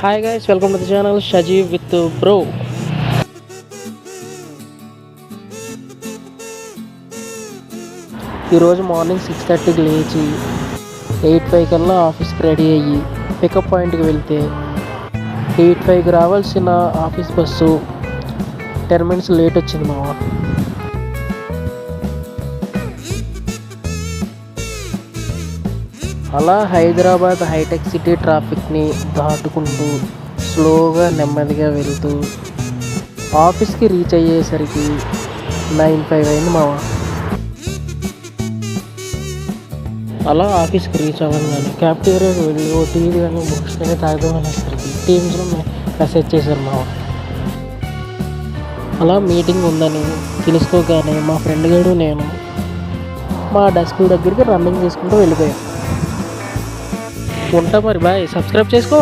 Hi guys, welcome to the channel Shajeev with bro. ఈరోజు morning 6:30కి లేచి 8:05 కల్లా ఆఫీస్కి రెడీ అయ్యి పికప్ పాయింట్కి వెళ్తే 8:05కి రావాల్సిన ఆఫీస్ బస్సు 10 minutes లేట్ వచ్చింది మావా. అలా హైదరాబాద్ హైటెక్ సిటీ ట్రాఫిక్ని దాటుకుంటూ స్లోగా నెమ్మదిగా వెళ్తూ ఆఫీస్కి రీచ్ అయ్యేసరికి 9:05 అయింది మావా. అలా ఆఫీస్కి రీచ్ అవ్వగానే క్యాఫ్టీరియాకి వెళ్ళి ఓ టీ కానీ బుక్స్ కానీ తాగుదామనేసరికి టీమ్స్లో మెసేజ్ చేశారు మావా. అలా మీటింగ్ ఉందని తెలుసుకోగానే మా ఫ్రెండ్ గారు నేను మా డెస్క్ దగ్గరికి రన్నింగ్ చేసుకుంటూ వెళ్ళిపోయాం. ఉంటా మరి, బాయ్. సబ్స్క్రైబ్ చేసుకో.